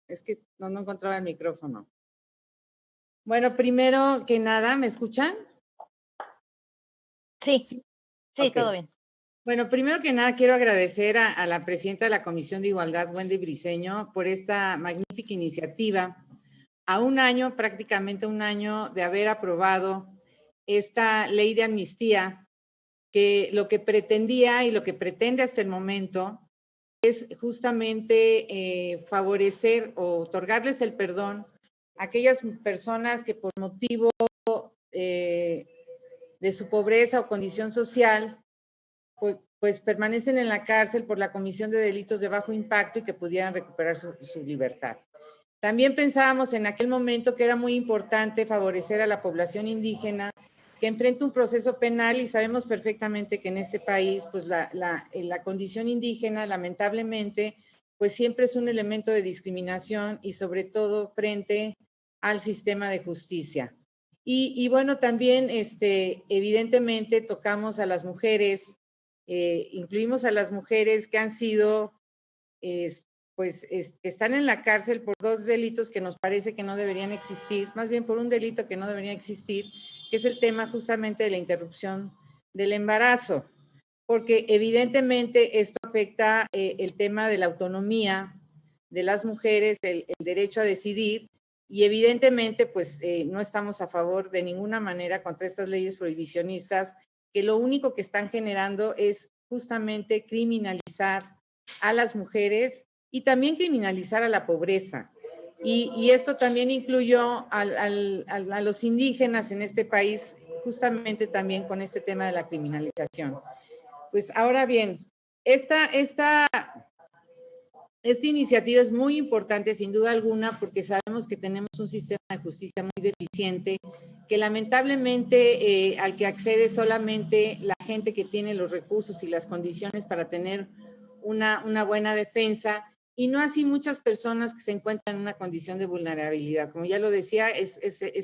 Es que no encontraba el micrófono. Bueno, primero que nada, ¿me escuchan? Sí, okay. Todo bien. Bueno, primero que nada quiero agradecer a la presidenta de la Comisión de Igualdad, Wendy Briceño, por esta magnífica iniciativa. A un año, prácticamente un año de haber aprobado esta ley de amnistía, que lo que pretendía y lo que pretende hasta el momento es justamente favorecer o otorgarles el perdón a aquellas personas que por motivo de su pobreza o condición social, pues permanecen en la cárcel por la comisión de delitos de bajo impacto y que pudieran recuperar su libertad. También pensábamos en aquel momento que era muy importante favorecer a la población indígena que enfrenta un proceso penal y sabemos perfectamente que en este país, pues la condición indígena, lamentablemente, pues siempre es un elemento de discriminación y sobre todo frente al sistema de justicia. Y bueno, también evidentemente tocamos a las mujeres, incluimos a las mujeres que han sido, están en la cárcel por dos delitos que nos parece que no deberían existir, más bien por un delito que no debería existir, que es el tema justamente de la interrupción del embarazo, porque evidentemente esto afecta el tema de la autonomía de las mujeres, el derecho a decidir, y evidentemente pues no estamos a favor de ninguna manera contra estas leyes prohibicionistas que lo único que están generando es justamente criminalizar a las mujeres y también criminalizar a la pobreza. Y esto también incluyó a los indígenas en este país, justamente también con este tema de la criminalización. Pues ahora bien, esta iniciativa es muy importante, sin duda alguna, porque sabemos que tenemos un sistema de justicia muy deficiente, que lamentablemente al que accede solamente la gente que tiene los recursos y las condiciones para tener una buena defensa, y no así muchas personas que se encuentran en una condición de vulnerabilidad. Como ya lo decía, es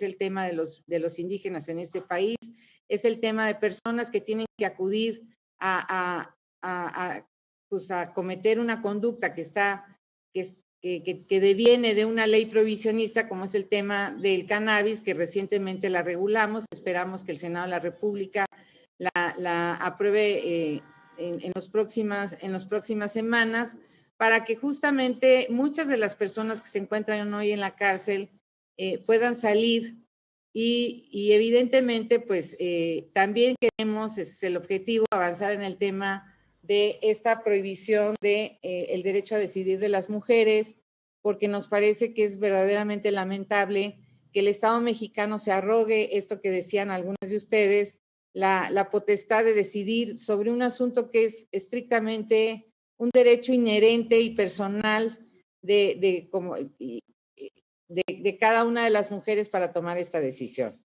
el tema de los indígenas en este país, es el tema de personas que tienen que acudir a cometer una conducta que deviene de una ley prohibicionista, como es el tema del cannabis, que recientemente la regulamos. Esperamos que el Senado de la República la apruebe en las próximas semanas, para que justamente muchas de las personas que se encuentran hoy en la cárcel puedan salir. Y evidentemente, pues también queremos, es el objetivo, avanzar en el tema de esta prohibición de el derecho a decidir de las mujeres, porque nos parece que es verdaderamente lamentable que el Estado mexicano se arrogue esto que decían algunos de ustedes, la potestad de decidir sobre un asunto que es estrictamente un derecho inherente y personal de cada una de las mujeres para tomar esta decisión.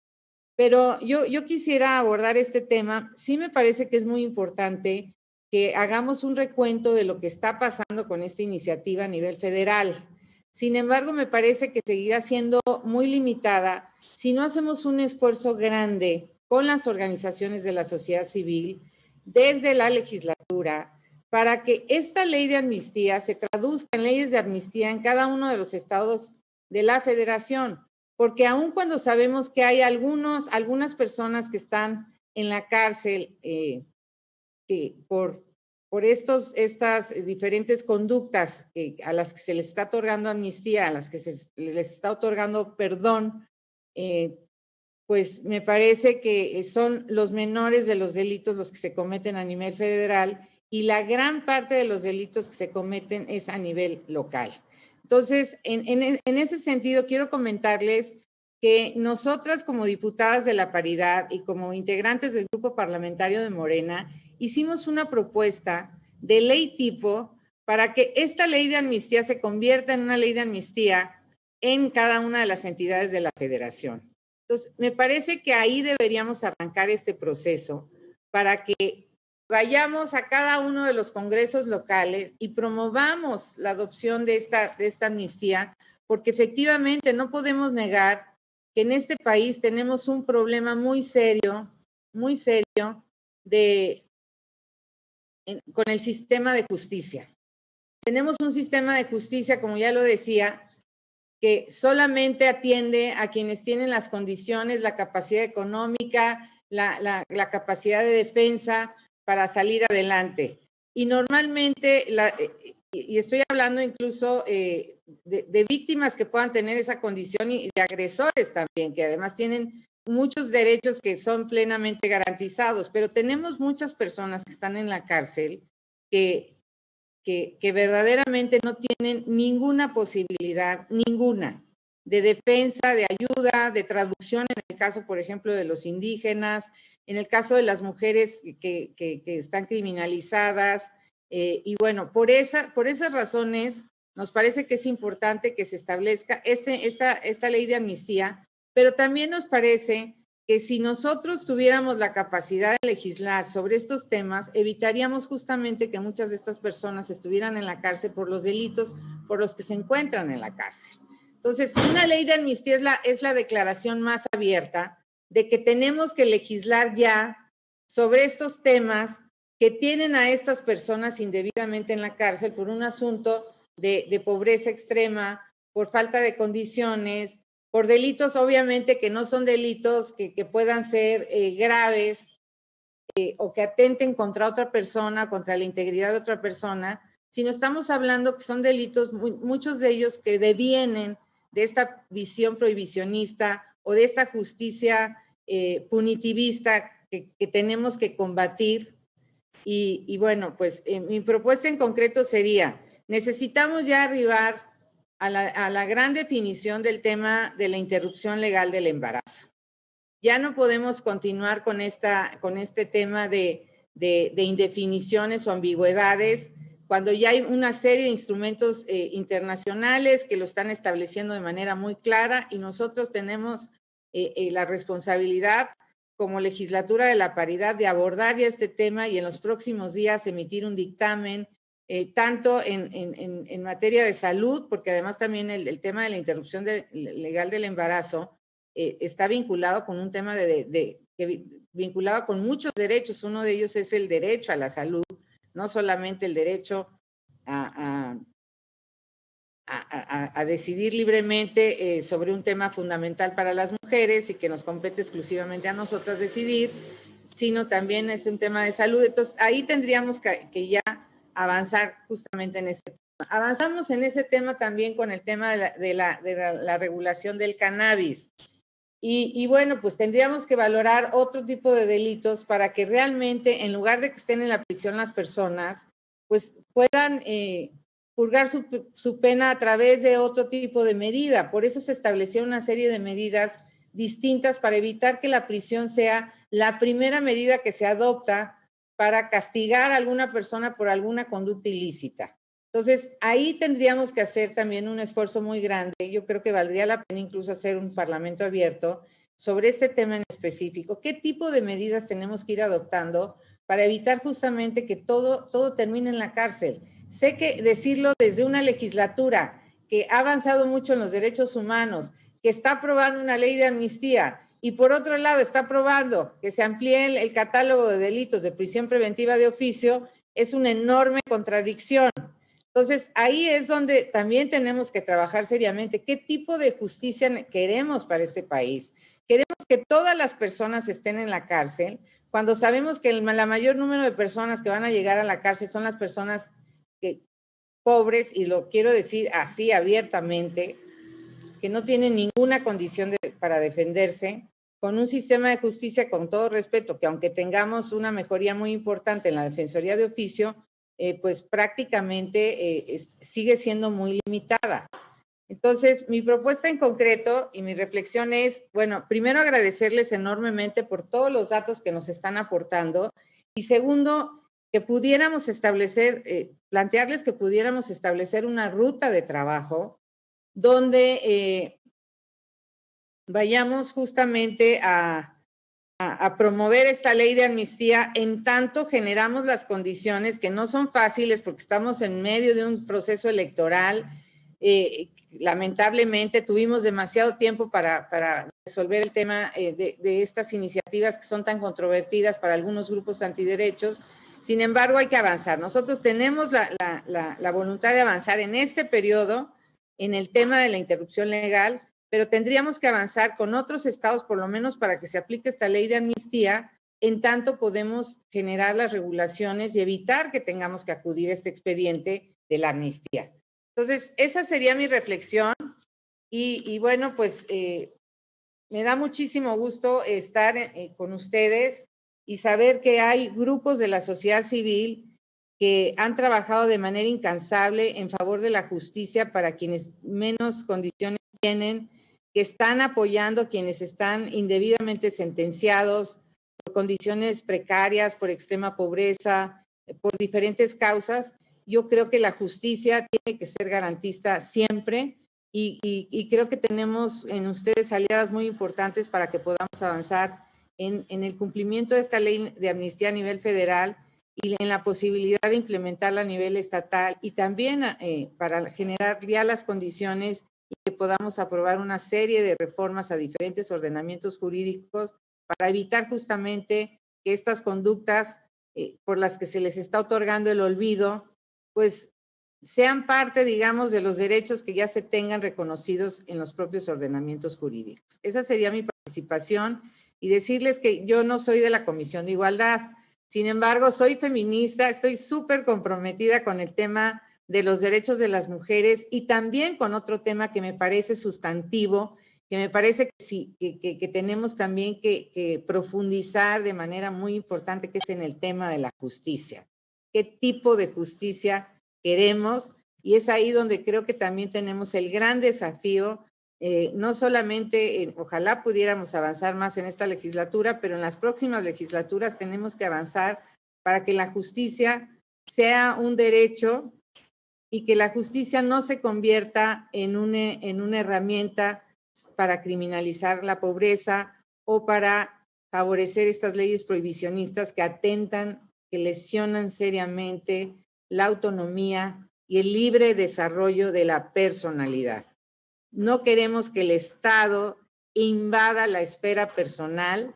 Pero yo quisiera abordar este tema. Sí me parece que es muy importante que hagamos un recuento de lo que está pasando con esta iniciativa a nivel federal. Sin embargo, me parece que seguirá siendo muy limitada si no hacemos un esfuerzo grande con las organizaciones de la sociedad civil desde la legislatura para que esta ley de amnistía se traduzca en leyes de amnistía en cada uno de los estados de la federación, porque aun cuando sabemos que hay algunas personas que están en la cárcel por estas diferentes conductas a las que se les está otorgando amnistía, a las que se les está otorgando perdón, pues me parece que son los menores de los delitos los que se cometen a nivel federal y la gran parte de los delitos que se cometen es a nivel local. Entonces, en ese sentido, quiero comentarles que nosotras como diputadas de la paridad y como integrantes del grupo parlamentario de Morena, hicimos una propuesta de ley tipo para que esta ley de amnistía se convierta en una ley de amnistía en cada una de las entidades de la federación. Entonces, me parece que ahí deberíamos arrancar este proceso para que vayamos a cada uno de los congresos locales y promovamos la adopción de esta amnistía, porque efectivamente no podemos negar que en este país tenemos un problema muy serio con el sistema de justicia. Tenemos un sistema de justicia, como ya lo decía, que solamente atiende a quienes tienen las condiciones, la capacidad económica, la capacidad de defensa para salir adelante. Y normalmente, y estoy hablando incluso de víctimas que puedan tener esa condición y de agresores también, que además tienen muchos derechos que son plenamente garantizados, pero tenemos muchas personas que están en la cárcel que verdaderamente no tienen ninguna posibilidad, ninguna, de defensa, de ayuda, de traducción, en el caso, por ejemplo, de los indígenas, en el caso de las mujeres que están criminalizadas. Y bueno, por esas razones, nos parece que es importante que se establezca esta ley de amnistía, pero también nos parece que si nosotros tuviéramos la capacidad de legislar sobre estos temas, evitaríamos justamente que muchas de estas personas estuvieran en la cárcel por los delitos por los que se encuentran en la cárcel. Entonces, una ley de amnistía es la declaración más abierta de que tenemos que legislar ya sobre estos temas que tienen a estas personas indebidamente en la cárcel por un asunto de pobreza extrema, por falta de condiciones, por delitos obviamente que no son delitos que puedan ser graves o que atenten contra otra persona, contra la integridad de otra persona, sino estamos hablando que son delitos, muchos de ellos que devienen de esta visión prohibicionista o de esta justicia punitivista que tenemos que combatir. Y bueno, pues mi propuesta en concreto sería, necesitamos ya arribar a la gran definición del tema de la interrupción legal del embarazo. Ya no podemos continuar con este tema de indefiniciones o ambigüedades, cuando ya hay una serie de instrumentos internacionales que lo están estableciendo de manera muy clara y nosotros tenemos la responsabilidad como legislatura de la paridad de abordar ya este tema y en los próximos días emitir un dictamen tanto en materia de salud, porque además también el tema de la interrupción legal del embarazo está vinculado con un tema vinculado con muchos derechos. Uno de ellos es el derecho a la salud, no solamente el derecho a decidir libremente sobre un tema fundamental para las mujeres y que nos compete exclusivamente a nosotras decidir, sino también es un tema de salud. Entonces, ahí tendríamos que ya avanzar justamente en ese tema. Avanzamos en ese tema también con el tema de la regulación del cannabis. Y bueno, pues tendríamos que valorar otro tipo de delitos para que realmente, en lugar de que estén en la prisión las personas, pues puedan purgar su pena a través de otro tipo de medida. Por eso se estableció una serie de medidas distintas para evitar que la prisión sea la primera medida que se adopta para castigar a alguna persona por alguna conducta ilícita. Entonces, ahí tendríamos que hacer también un esfuerzo muy grande. Yo creo que valdría la pena incluso hacer un parlamento abierto sobre este tema en específico. ¿Qué tipo de medidas tenemos que ir adoptando para evitar justamente que todo termine en la cárcel? Sé que decirlo desde una legislatura que ha avanzado mucho en los derechos humanos, que está aprobando una ley de amnistía y por otro lado está aprobando que se amplíe el catálogo de delitos de prisión preventiva de oficio, es una enorme contradicción. Entonces, ahí es donde también tenemos que trabajar seriamente. ¿Qué tipo de justicia queremos para este país? ¿Queremos que todas las personas estén en la cárcel? Cuando sabemos que la mayor número de personas que van a llegar a la cárcel son las personas pobres, y lo quiero decir así abiertamente, que no tienen ninguna condición para defenderse, con un sistema de justicia, con todo respeto, que aunque tengamos una mejoría muy importante en la Defensoría de Oficio, pues prácticamente sigue siendo muy limitada. Entonces, mi propuesta en concreto y mi reflexión es, bueno, primero agradecerles enormemente por todos los datos que nos están aportando y segundo, que pudiéramos plantearles que pudiéramos establecer una ruta de trabajo donde vayamos justamente a promover esta ley de amnistía en tanto generamos las condiciones que no son fáciles porque estamos en medio de un proceso electoral. Lamentablemente tuvimos demasiado tiempo para resolver el tema de estas iniciativas que son tan controvertidas para algunos grupos antiderechos. Sin embargo, hay que avanzar. Nosotros tenemos la voluntad de avanzar en este periodo en el tema de la interrupción legal, pero tendríamos que avanzar con otros estados, por lo menos para que se aplique esta ley de amnistía, en tanto podemos generar las regulaciones y evitar que tengamos que acudir a este expediente de la amnistía. Entonces, esa sería mi reflexión y bueno, pues me da muchísimo gusto estar con ustedes y saber que hay grupos de la sociedad civil que han trabajado de manera incansable en favor de la justicia para quienes menos condiciones tienen, que están apoyando a quienes están indebidamente sentenciados por condiciones precarias, por extrema pobreza, por diferentes causas. Yo creo que la justicia tiene que ser garantista siempre y creo que tenemos en ustedes aliadas muy importantes para que podamos avanzar en el cumplimiento de esta ley de amnistía a nivel federal y en la posibilidad de implementarla a nivel estatal y también para generar ya las condiciones y que podamos aprobar una serie de reformas a diferentes ordenamientos jurídicos para evitar justamente que estas conductas por las que se les está otorgando el olvido, pues sean parte, digamos, de los derechos que ya se tengan reconocidos en los propios ordenamientos jurídicos. Esa sería mi participación y decirles que yo no soy de la Comisión de Igualdad. Sin embargo, soy feminista, estoy súper comprometida con el tema de los derechos de las mujeres y también con otro tema que me parece sustantivo, que me parece que sí, que tenemos también que profundizar de manera muy importante, que es en el tema de la justicia. ¿Qué tipo de justicia queremos? Y es ahí donde creo que también tenemos el gran desafío, no solamente, ojalá pudiéramos avanzar más en esta legislatura, pero en las próximas legislaturas tenemos que avanzar para que la justicia sea un derecho y que la justicia no se convierta en una herramienta para criminalizar la pobreza o para favorecer estas leyes prohibicionistas que atentan, que lesionan seriamente la autonomía y el libre desarrollo de la personalidad. No queremos que el Estado invada la esfera personal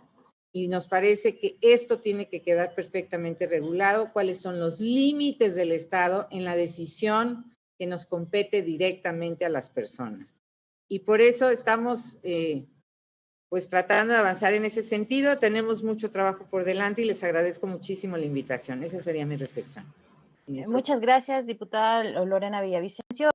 y nos parece que esto tiene que quedar perfectamente regulado, cuáles son los límites del Estado en la decisión que nos compete directamente a las personas. Y por eso estamos pues tratando de avanzar en ese sentido. Tenemos mucho trabajo por delante y les agradezco muchísimo la invitación. Esa sería mi reflexión. Muchas gracias, diputada Lorena Villavicencio.